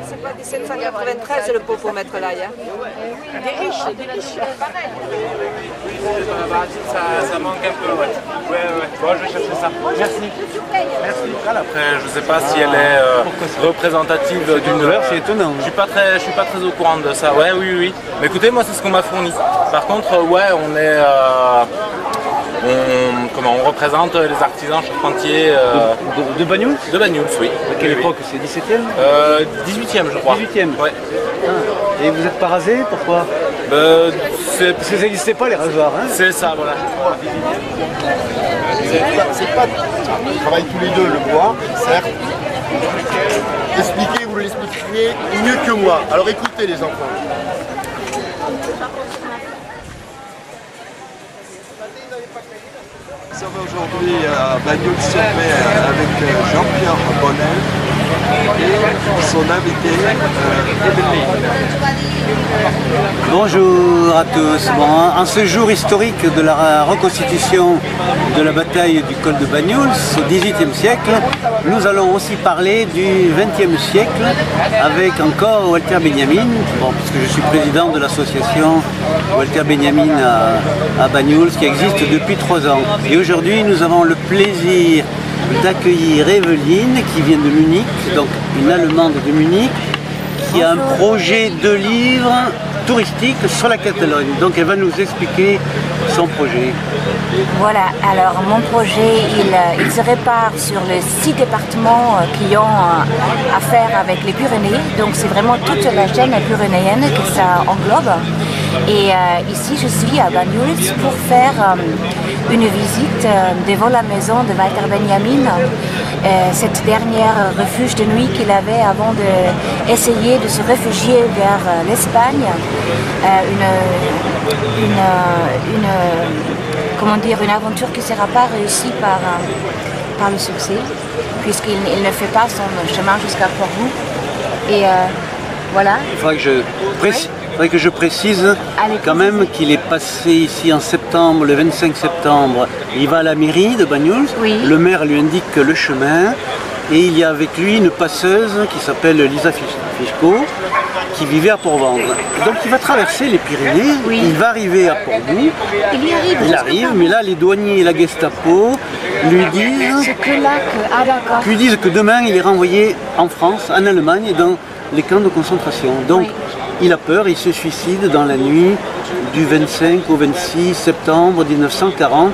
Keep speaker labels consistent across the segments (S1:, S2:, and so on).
S1: C'est pas 1793 le pot pour mettre l'ail. Hein. Des riches, des riches.
S2: Ça manque un peu, ouais. Bon, je vais chercher ça. Merci. Merci. Après, je sais pas si elle est représentative d'une heure. C'est étonnant. Je suis pas très au courant de ça. Ouais, oui. Mais écoutez, moi, c'est ce qu'on m'a fourni. Par contre, ouais, on est... on représente les artisans charpentiers
S3: de Banyuls.
S2: De Banyuls, oui.
S3: À quelle époque? C'est 17e
S2: 18e, je crois.
S3: 18e.
S2: Ouais.
S3: Ah. Et vous êtes pas rasé? Pourquoi? Parce que ça n'existait pas les rasoirs. Hein.
S2: C'est ça, voilà.
S4: C'est pas... On travaille tous les deux le bois, certes. Expliquez, vous l'expliquez mieux que moi. Alors écoutez les enfants.
S5: Nous sommes aujourd'hui à Bagnols-sur-Mer avec Jean-Pierre Bonnel et son invité Emeline.
S3: Bonjour à tous. Bon, en ce jour historique de la reconstitution de la bataille du col de Banyuls au XVIIIe siècle, nous allons aussi parler du XXe siècle avec encore Walter Benjamin, puisque je suis président de l'association Walter Benjamin à Banyuls qui existe depuis 3 ans. Et aujourd'hui, nous avons le plaisir d'accueillir Evelyne qui vient de Munich, donc une Allemande de Munich, qui a un projet de livre touristique sur la Catalogne. Donc elle va nous expliquer son projet.
S6: Voilà, alors mon projet, il se répare sur les 6 départements qui ont affaire avec les Pyrénées. Donc c'est vraiment toute la chaîne pyrénéenne que ça englobe. Et ici je suis à Banyuls pour faire une visite devant la maison de Walter Benjamin. Cette dernière refuge de nuit qu'il avait avant d'essayer de se réfugier vers l'Espagne. Une aventure qui ne sera pas réussie par le succès, puisqu'il ne fait pas son chemin jusqu'à Portbou. Et voilà.
S3: Il faudrait que je précise quand même qu'il est passé ici en septembre, le 25 septembre. Il va à la mairie de Banyuls,
S6: oui.
S3: Le maire lui indique le chemin et il y a avec lui une passeuse qui s'appelle Lisa Fischko qui vivait à Port-Vendre. Donc il va traverser les Pyrénées,
S6: oui.
S3: Il va arriver à Portbou. Il arrive, mais là les douaniers et la Gestapo lui disent que demain il est renvoyé en France, en Allemagne, dans les camps de concentration. Donc il a peur, il se suicide dans la nuit du 25 au 26 septembre 1940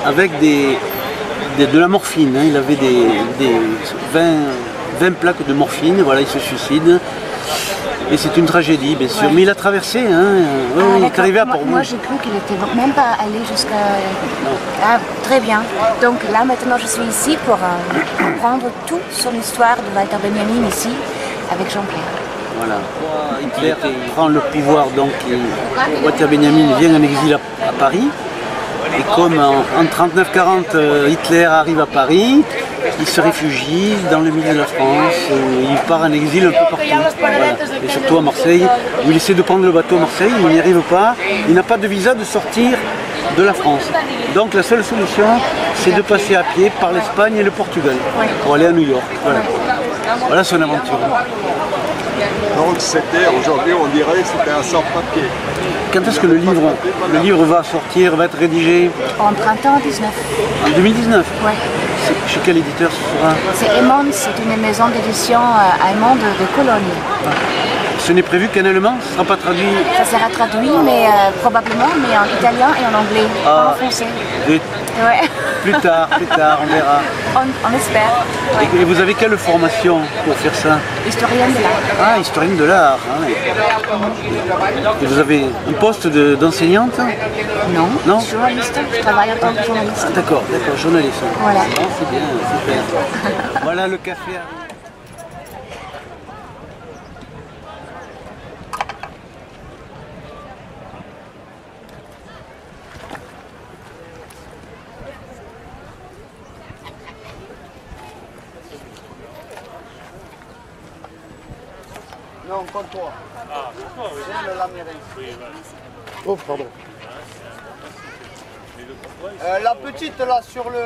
S3: avec de la morphine. Hein. Il avait des 20 plaques de morphine, voilà, il se suicide. Et c'est une tragédie, bien sûr. Ouais. Mais il a traversé, hein. Il est arrivé à Portbou.
S6: Moi j'ai cru qu'il n'était même pas allé jusqu'à... Ah, très bien. Donc là maintenant je suis ici pour apprendre tout sur l'histoire de Walter Benjamin ici avec Jean-Pierre.
S3: Voilà. Hitler prend le pouvoir, donc Walter Benjamin vient en exil à Paris. Et comme en 39-40, Hitler arrive à Paris, il se réfugie dans le milieu de la France, il part en exil un peu partout, voilà. Et surtout à Marseille, où il essaie de prendre le bateau à Marseille, il n'y arrive pas, il n'a pas de visa de sortir de la France. Donc la seule solution, c'est de passer à pied par l'Espagne et le Portugal, pour aller à New York. Voilà, voilà son aventure.
S5: Donc c'était, aujourd'hui on dirait que c'était un sans-papier.
S3: Quand est-ce que le livre va sortir, va être rédigé?
S6: En printemps 19.
S3: En 2019?
S6: Oui.
S3: Chez quel éditeur ce sera?
S6: C'est Emons, c'est une maison d'édition allemande de Cologne.
S3: Ah. Ce n'est prévu qu'en allemand? Ce ne sera pas traduit?
S6: Ça sera traduit, mais probablement, mais en italien et en anglais, pas en français. Ouais.
S3: Plus tard, on verra.
S6: On espère. Ouais.
S3: Et vous avez quelle formation pour faire ça?
S6: Historienne de l'art.
S3: Ah, historienne de l'art. Ah, ouais. Et vous avez un poste d'enseignante?
S6: Non.
S3: Non.
S6: Journaliste. Je travaille en tant que journaliste.
S3: Ah, d'accord, journaliste.
S6: Voilà.
S3: Ah, c'est bien, super. Voilà le café.
S4: Non, comptoir.
S2: Ah, pourquoi oui.
S4: C'est le labyrinthe.
S2: Oui, voilà.
S4: Oh, pardon.
S2: Mais le comptoir, il
S4: La petite là sur le...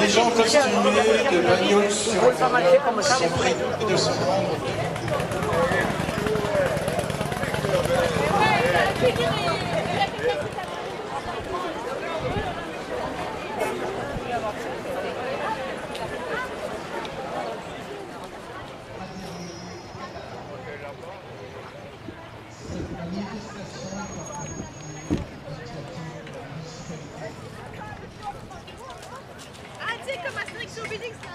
S7: Les gens costumés de Bagnols sont pris de se rendre.
S8: Ah, tu sais, comme Astérix et Obélix, là.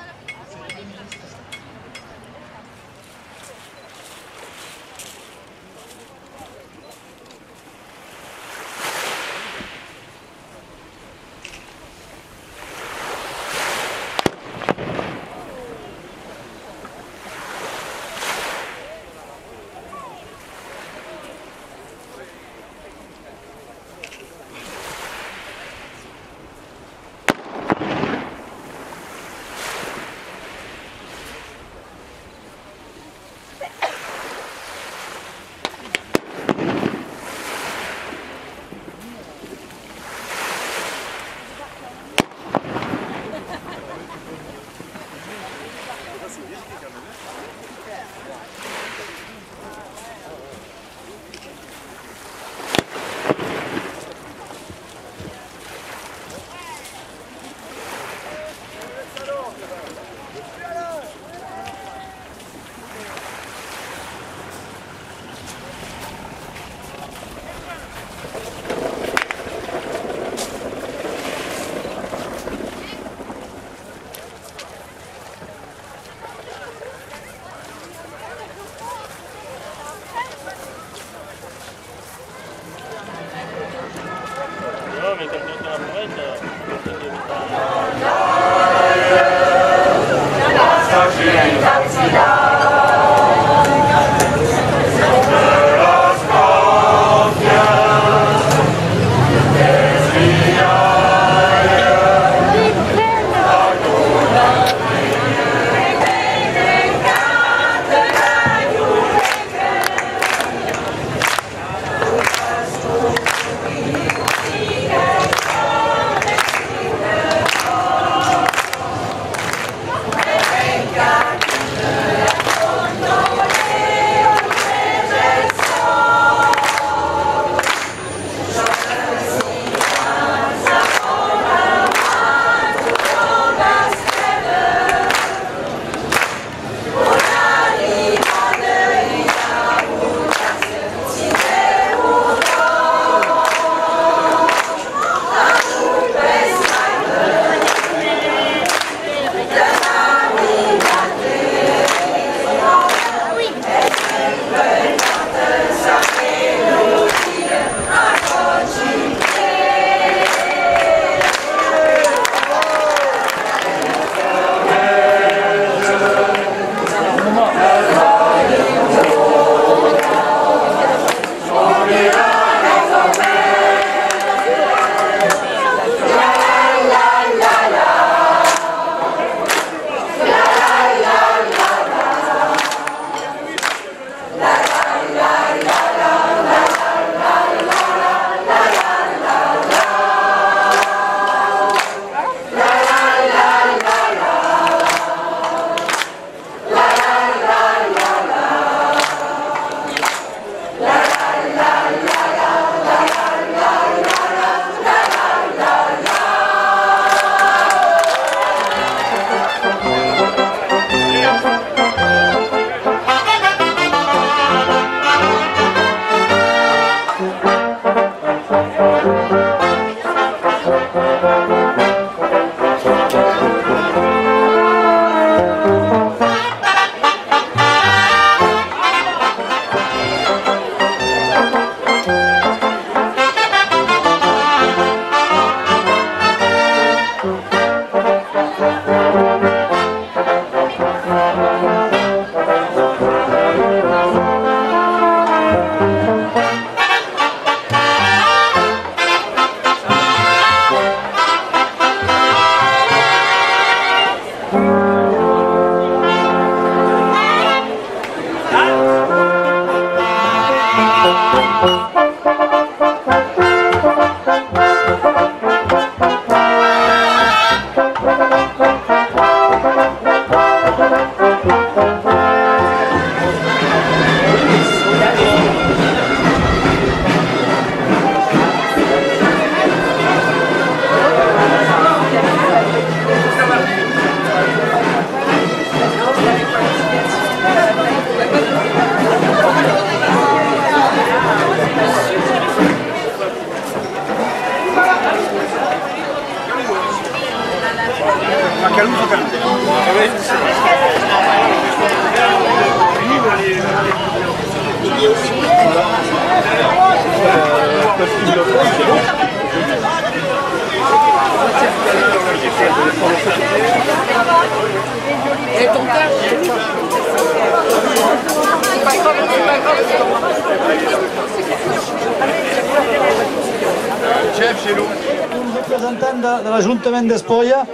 S9: Un représentant de l'Ajuntament d'Espolla,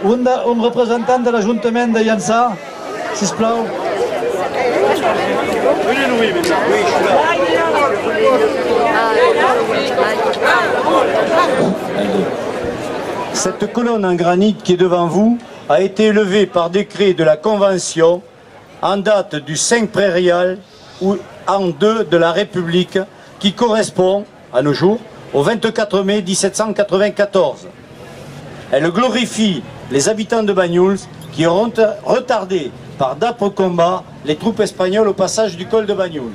S9: un représentant de l'Ajuntament de Llançà, sisplau. Cette colonne en granit qui est devant vous a été élevée par décret de la Convention en date du 5 prairial ou an 2 de la République qui correspond, à nos jours, au 24 mai 1794. Elle glorifie les habitants de Banyuls qui ont retardé par d'âpres combats les troupes espagnoles au passage du col de Banyuls.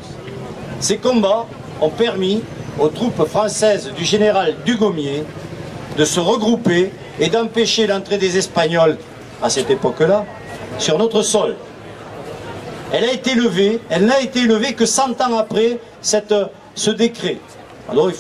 S9: Ces combats ont permis aux troupes françaises du général Dugommier de se regrouper et d'empêcher l'entrée des Espagnols, à cette époque-là, sur notre sol. Elle n'a été levée que 100 ans après ce décret. Alors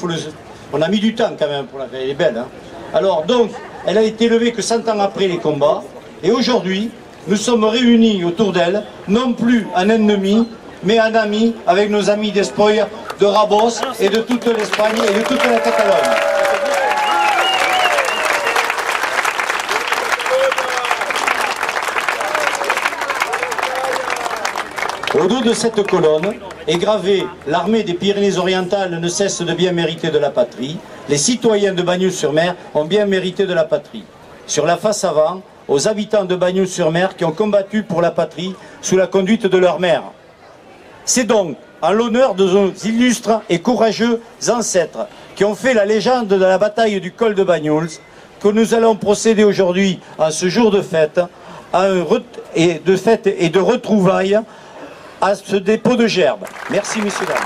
S9: on a mis du temps quand même pour la faire, elle est belle. Hein. Alors donc, elle a été levée que 100 ans après les combats, et aujourd'hui, nous sommes réunis autour d'elle, non plus en ennemis, mais en amis, avec nos amis d'Espolla, de Rabos et de toute l'Espagne et de toute la Catalogne. Au dos de cette colonne est gravé « L'armée des Pyrénées-Orientales ne cesse de bien mériter de la patrie. Les citoyens de Bagnols-sur-Mer ont bien mérité de la patrie. » Sur la face avant, aux habitants de Bagnols-sur-Mer qui ont combattu pour la patrie sous la conduite de leur mère. C'est donc en l'honneur de nos illustres et courageux ancêtres qui ont fait la légende de la bataille du col de Banyuls que nous allons procéder aujourd'hui, en ce jour de fête, et de retrouvailles, à ce dépôt de gerbes. Merci, messieurs, dames.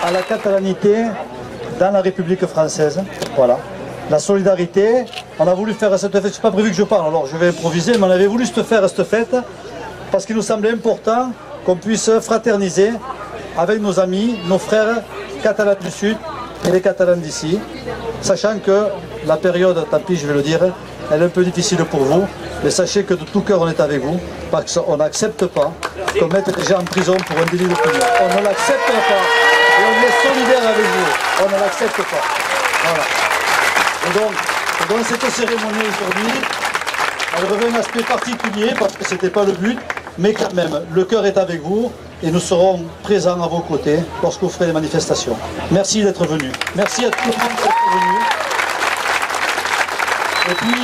S10: à la catalanité dans la République française. Voilà. La solidarité, on a voulu faire cette fête, c'est pas prévu que je parle, alors je vais improviser, mais on avait voulu faire cette fête parce qu'il nous semblait important qu'on puisse fraterniser avec nos amis, nos frères catalans du Sud et les Catalans d'ici, sachant que la période, tant pis je vais le dire, elle est un peu difficile pour vous, mais sachez que de tout cœur on est avec vous, parce qu'on n'accepte pas qu'on mette des gens en prison pour un délit d'opinion. On ne l'accepte pas et on est solidaire avec vous, on ne l'accepte pas. Voilà. Et donc cette cérémonie aujourd'hui, elle revêt un aspect particulier parce que ce n'était pas le but, mais quand même, le cœur est avec vous et nous serons présents à vos côtés lorsque vous ferez les manifestations. Merci d'être venus. Merci à tout le monde d'être venu. Et puis,